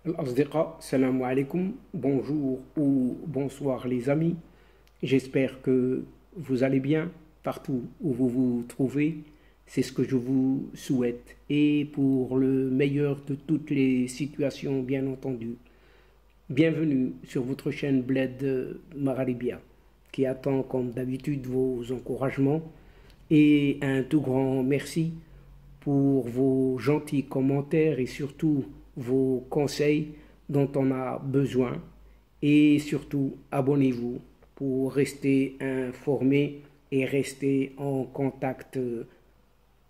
Al-Asdiqa, salam alaikum, bonjour ou bonsoir les amis. J'espère que vous allez bien partout où vous vous trouvez. C'est ce que je vous souhaite. Et pour le meilleur de toutes les situations, bien entendu. Bienvenue sur votre chaîne Bled Maralibia, qui attend comme d'habitude vos encouragements. Et un tout grand merci pour vos gentils commentaires et surtout vos conseils dont on a besoin. Et surtout, abonnez-vous pour rester informé et rester en contact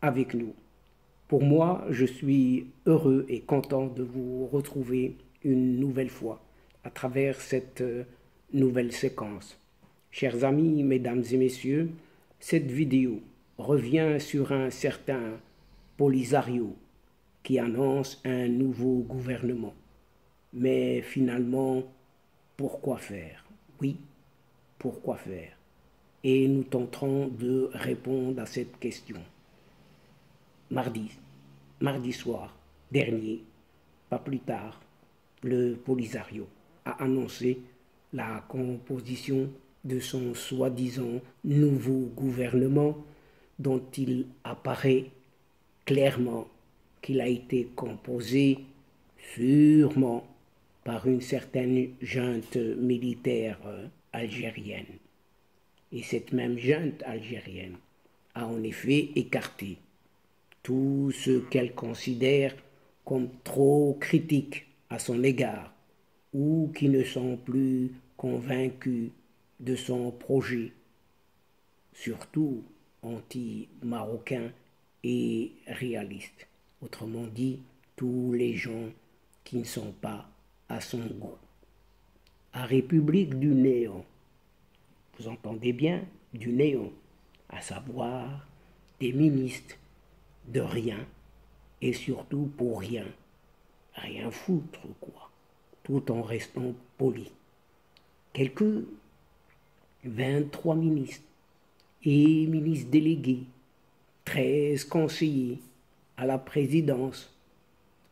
avec nous. Pour moi, je suis heureux et content de vous retrouver une nouvelle fois à travers cette nouvelle séquence. Chers amis, mesdames et messieurs, cette vidéo revient sur un certain Polisario qui annonce un nouveau gouvernement. Mais finalement, pourquoi faire? Oui, pourquoi faire? Et nous tenterons de répondre à cette question. Mardi soir dernier, pas plus tard, le Polisario a annoncé la composition de son soi-disant nouveau gouvernement dont il apparaît clairement qu'il a été composé sûrement par une certaine junte militaire algérienne. Et cette même junte algérienne a en effet écarté tout ce qu'elle considère comme trop critique à son égard ou qui ne sont plus convaincus de son projet, surtout anti-marocain et réaliste. Autrement dit, tous les gens qui ne sont pas à son goût. À République du néant, vous entendez bien, du néant, à savoir des ministres de rien et surtout pour rien. Rien foutre, quoi, tout en restant poli. Quelques 23 ministres et ministres délégués, 13 conseillers à la présidence,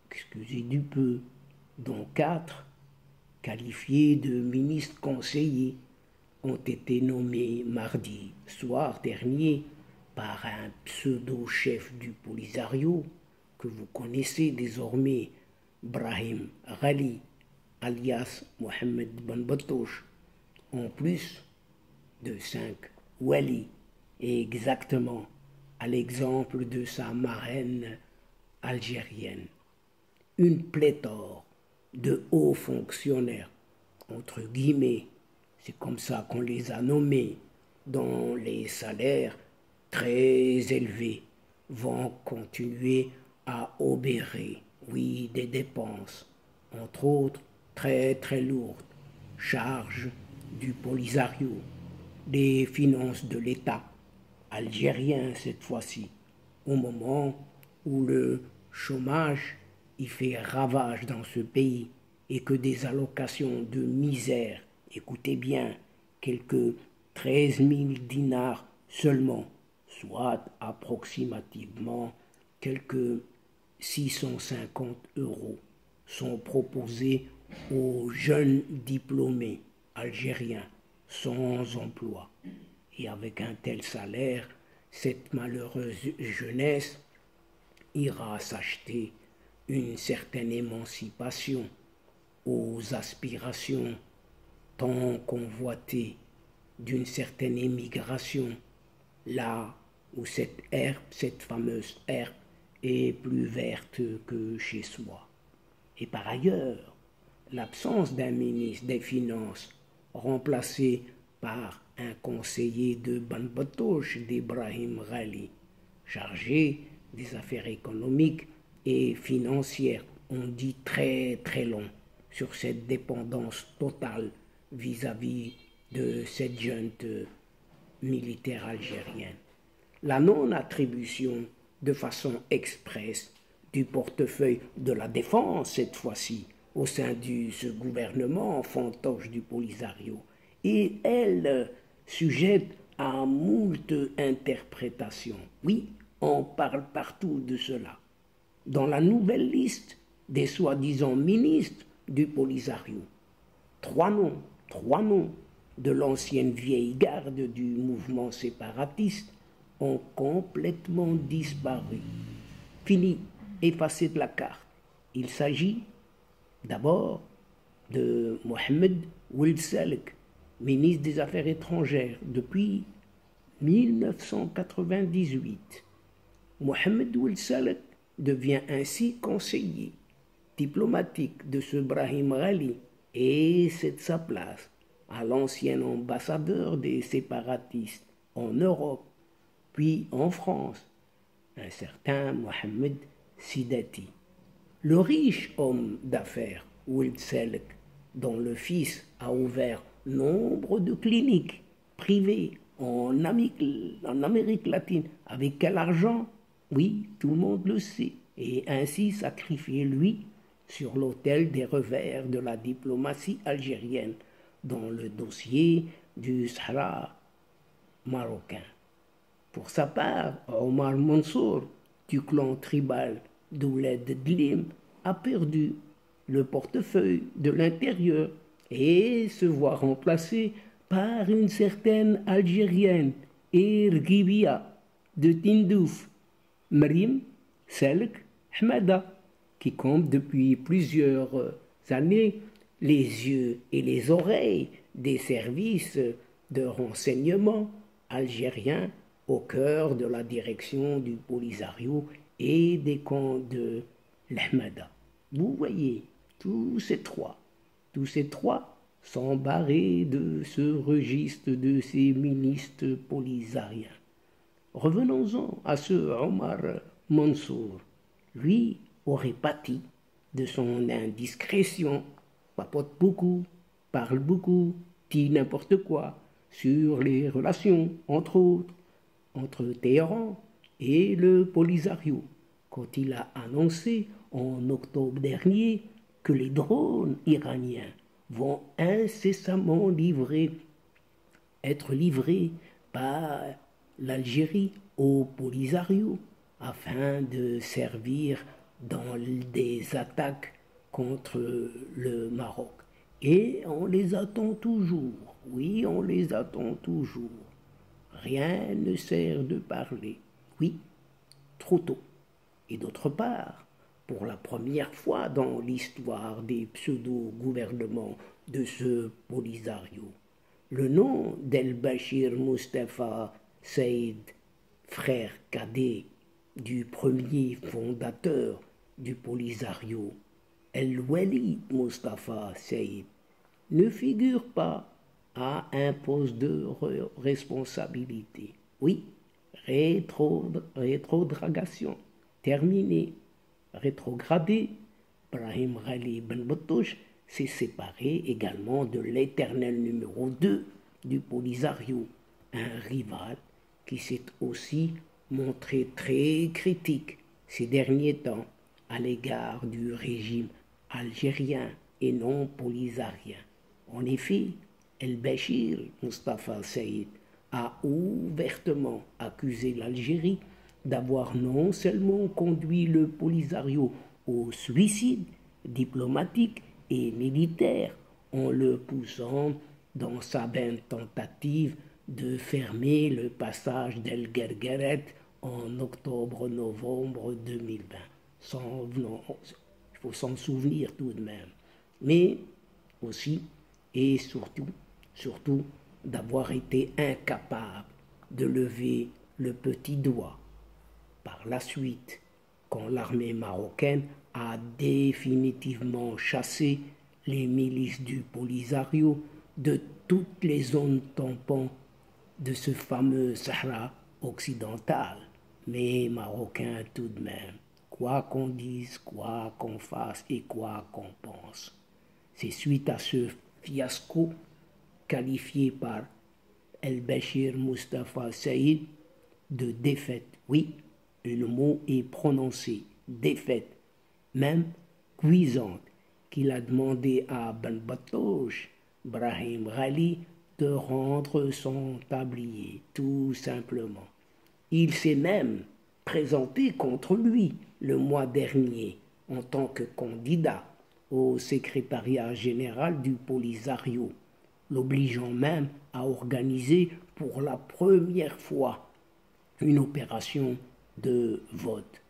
excusez du peu, dont 4 qualifiés de ministres conseillers ont été nommés mardi soir dernier par un pseudo-chef du Polisario que vous connaissez désormais, Brahim Ghali, alias Mohamed Ben Battouche, en plus de 5 Wali, et exactement à l'exemple de sa marraine algérienne. Une pléthore de hauts fonctionnaires, entre guillemets, c'est comme ça qu'on les a nommés, dont les salaires très élevés vont continuer à obérer, oui, des dépenses, entre autres très très lourdes, charges du Polisario, des finances de l'État algérien cette fois-ci, au moment où le chômage y fait ravage dans ce pays et que des allocations de misère, écoutez bien, quelques 13 000 dinars seulement, soit approximativement quelques 650 euros, sont proposés aux jeunes diplômés algériens sans emploi. Et avec un tel salaire, cette malheureuse jeunesse ira s'acheter une certaine émancipation aux aspirations tant convoitées d'une certaine émigration, là où cette herbe, cette fameuse herbe, est plus verte que chez soi. Et par ailleurs, l'absence d'un ministre des Finances remplacé par un conseiller de Ben Battouche d'Ibrahim Ghali, chargé des affaires économiques et financières, on dit très très long sur cette dépendance totale vis-à-vis de cette junte militaire algérienne. La non-attribution de façon expresse du portefeuille de la défense, cette fois-ci, au sein de ce gouvernement fantoche du Polisario, et elle sujette à moult interprétations. Oui, on parle partout de cela. Dans la nouvelle liste des soi-disant ministres du Polisario. Trois noms de l'ancienne vieille garde du mouvement séparatiste ont complètement disparu. Fini, effacé de la carte. Il s'agit d'abord de Mohamed Ould Salek, ministre des Affaires étrangères depuis 1998. Mohamed Ould Salek devient ainsi conseiller diplomatique de ce Brahim Ghali et cède sa place à l'ancien ambassadeur des séparatistes en Europe, puis en France, un certain Mohamed Sidati. Le riche homme d'affaires Ould Salek, dont le fils a ouvert nombre de cliniques privées en Amérique latine, avec quel argent? Oui, tout le monde le sait, et ainsi sacrifié lui sur l'autel des revers de la diplomatie algérienne dans le dossier du Sahara marocain. Pour sa part, Omar Mansour, du clan tribal d'Ouled Dlim, a perdu le portefeuille de l'intérieur et se voit remplacé par une certaine Algérienne, Ergibia de Tindouf, Mrim Selk Hmada, qui compte depuis plusieurs années les yeux et les oreilles des services de renseignement algériens au cœur de la direction du Polisario et des camps de l'Ahmada. Vous voyez, tous ces trois sont barrés de ce registre de ces ministres polisariens. Revenons-en à ce Omar Mansour. Lui aurait pâti de son indiscrétion, papote beaucoup, parle beaucoup, dit n'importe quoi sur les relations, entre autres, entre Téhéran et le Polisario, quand il a annoncé en octobre dernier que les drones iraniens vont incessamment être livrés par l'Algérie au Polisario afin de servir dans des attaques contre le Maroc. Et on les attend toujours. Oui, on les attend toujours. Rien ne sert de parler. Oui, trop tôt. Et d'autre part, pour la première fois dans l'histoire des pseudo-gouvernements de ce Polisario, le nom d'El-Bachir Mustafa Saïd, frère cadet du premier fondateur du Polisario, El-Wali Mustafa Saïd, ne figure pas à un poste de responsabilité. Oui, rétrogradation terminée. Rétrogradé, Brahim Ghali Ben Battouche s'est séparé également de l'éternel numéro 2 du Polisario, un rival qui s'est aussi montré très critique ces derniers temps à l'égard du régime algérien et non polisarien. En effet, El-Bachir Mustafa Saïd a ouvertement accusé l'Algérie d'avoir non seulement conduit le Polisario au suicide diplomatique et militaire en le poussant dans sa vaine tentative de fermer le passage d'El Guergueret en octobre-novembre 2020. Il faut s'en souvenir tout de même. Mais aussi et surtout d'avoir été incapable de lever le petit doigt. Par la suite, quand l'armée marocaine a définitivement chassé les milices du Polisario de toutes les zones tampons de ce fameux Sahara occidental, mais marocain tout de même, quoi qu'on dise, quoi qu'on fasse et quoi qu'on pense. C'est suite à ce fiasco qualifié par El-Bachir Mustafa Saïd de défaite. Oui, et le mot est prononcé, défaite, même cuisante, qu'il a demandé à Ben Battouche, Brahim Ghali, de rendre son tablier, tout simplement. Il s'est même présenté contre lui le mois dernier en tant que candidat au secrétariat général du Polisario, l'obligeant même à organiser pour la première fois une opération de vote.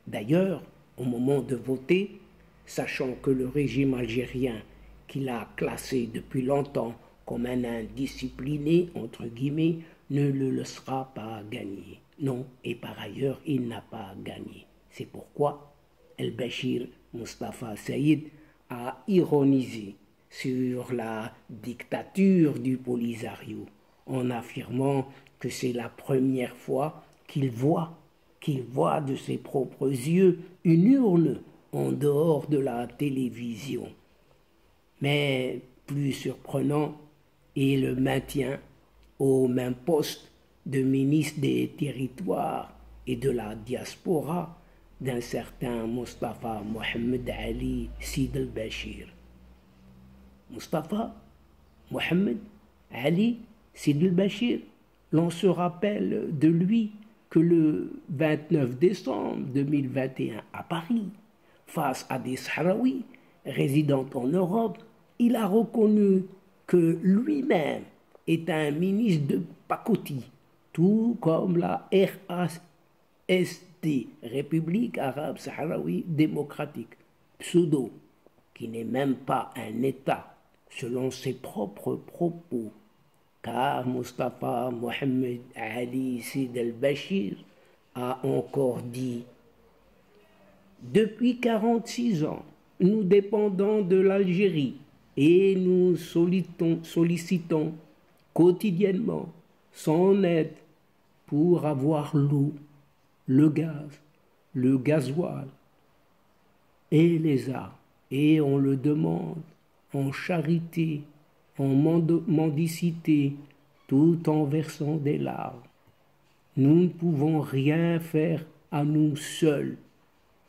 D'ailleurs, au moment de voter, sachant que le régime algérien, qu'il a classé depuis longtemps comme un indiscipliné, entre guillemets, ne le laissera pas gagner. Non, et par ailleurs, il n'a pas gagné. C'est pourquoi El-Béchir Mustafa Saïd a ironisé sur la dictature du Polisario en affirmant que c'est la première fois qu'il voit de ses propres yeux une urne en dehors de la télévision. Mais plus surprenant est le maintien au même poste de ministre des Territoires et de la diaspora d'un certain Mustafa Mohamed Ali Sid el-Béchir. Mustafa Mohamed Ali Sid el-Béchir, l'on se rappelle de lui que le 29 décembre 2021 à Paris, face à des Sahraouis résidant en Europe, il a reconnu que lui-même est un ministre de pacotille, tout comme la RASD, République arabe sahraoui démocratique, pseudo, qui n'est même pas un État, selon ses propres propos, car Mustafa Mohamed Ali Sid el-Béchir a encore dit « Depuis 46 ans, nous dépendons de l'Algérie et nous sollicitons quotidiennement son aide pour avoir l'eau, le gaz, le gasoil et les armes. Et on le demande en charité, en mendicité, tout en versant des larmes. Nous ne pouvons rien faire à nous seuls.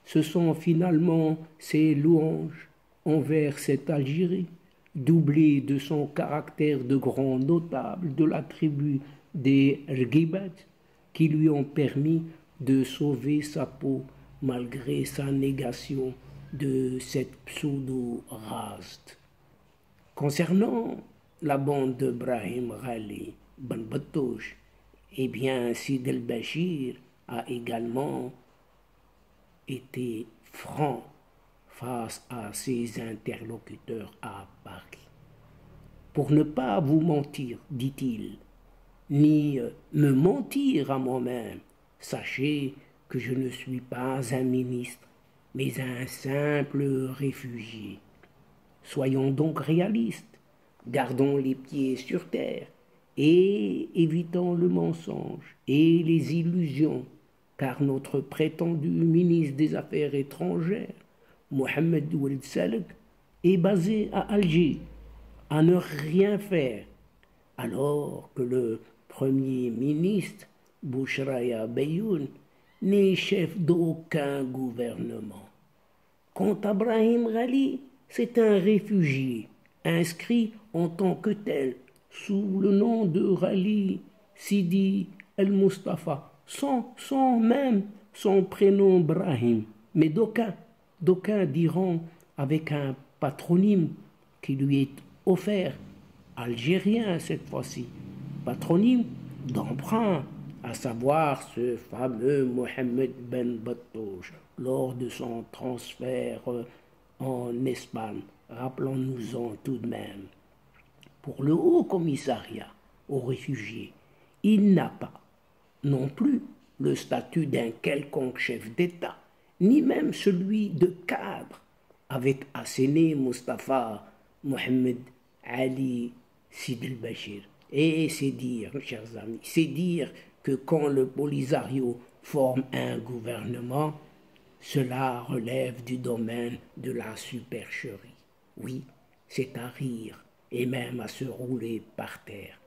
Ce sont finalement ces louanges envers cette Algérie, doublées de son caractère de grand notable de la tribu des Rgibat, qui lui ont permis de sauver sa peau malgré sa négation de cette pseudo-raste. Concernant la bande de Brahim Ghali Ben Battouche, eh bien, Sid el-Béchir a également été franc face à ses interlocuteurs à Paris. Pour ne pas vous mentir, dit-il, ni me mentir à moi-même, sachez que je ne suis pas un ministre, mais un simple réfugié. Soyons donc réalistes, gardons les pieds sur terre et évitons le mensonge et les illusions, car notre prétendu ministre des Affaires étrangères, Mohamed Ould Salek, est basé à Alger, à ne rien faire, alors que le Premier ministre, Bouchraya Beyoun, n'est chef d'aucun gouvernement. Quant à Brahim Ghali, c'est un réfugié, inscrit en tant que tel, sous le nom de Ghali Sidi el-Mustafa, sans même son prénom Brahim. Mais d'aucuns diront avec un patronyme qui lui est offert, algérien cette fois-ci, patronyme d'emprunt, à savoir ce fameux Mohamed Ben Battouche, lors de son transfert en Espagne. Rappelons-nous-en tout de même. Pour le Haut Commissariat aux réfugiés, il n'a pas non plus le statut d'un quelconque chef d'État, ni même celui de cadre, avec asséné Mustafa Mohamed Ali Sid el-Béchir. Et c'est dire, chers amis, c'est dire que quand le Polisario forme un gouvernement, cela relève du domaine de la supercherie. Oui, c'est à rire et même à se rouler par terre.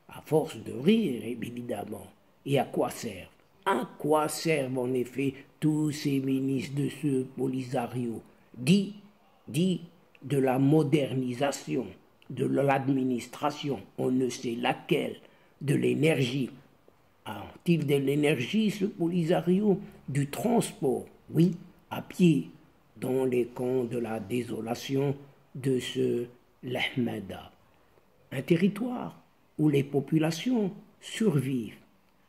À force de rire, évidemment. Et à quoi servent? À quoi servent en effet tous ces ministres de ce Polisario, dit de la modernisation, de l'administration, on ne sait laquelle, de l'énergie. A-t-il de l'énergie, ce Polisario? Du transport, oui, à pied, dans les camps de la désolation de ce Lahmada, un territoire où les populations survivent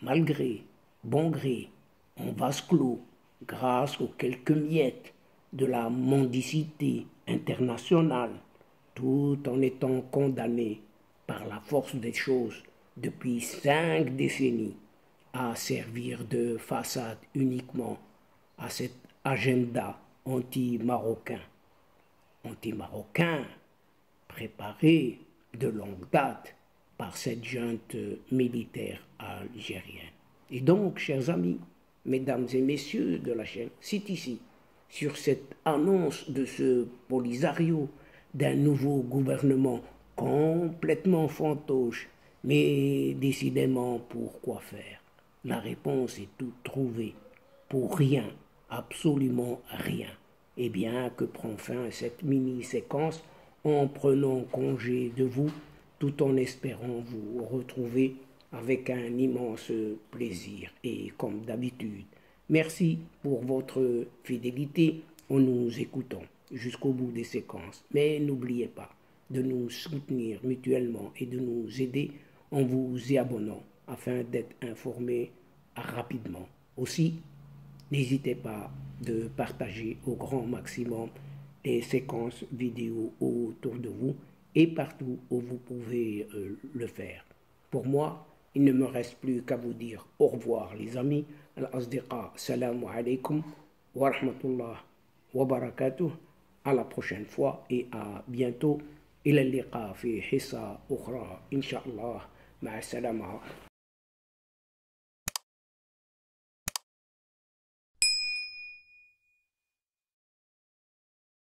malgré bon gré en vase clos grâce aux quelques miettes de la mendicité internationale, tout en étant condamnés par la force des choses depuis 5 décennies à servir de façade uniquement à cet agenda anti-marocain. Anti-marocain préparé de longue date par cette junte militaire algérienne. Et donc, chers amis, mesdames et messieurs de la chaîne, c'est ici, sur cette annonce de ce Polisario, d'un nouveau gouvernement complètement fantoche, mais décidément pour quoi faire. La réponse est toute trouvée. Pour rien, absolument rien. Et bien que prend fin cette mini-séquence en prenant congé de vous, tout en espérant vous retrouver avec un immense plaisir. Et comme d'habitude, merci pour votre fidélité en nous écoutant jusqu'au bout des séquences. Mais n'oubliez pas de nous soutenir mutuellement et de nous aider en vous y abonnant afin d'être informés rapidement. Aussi, n'hésitez pas de partager au grand maximum les séquences vidéo autour de vous et partout où vous pouvez le faire. Pour moi, il ne me reste plus qu'à vous dire au revoir les amis. Al-Asdiqa, salam alaikum wa rahmatullah wa barakatuh. À la prochaine fois et à bientôt. إلى اللقاء في حصة أخرى إن شاء الله. مع السلامة.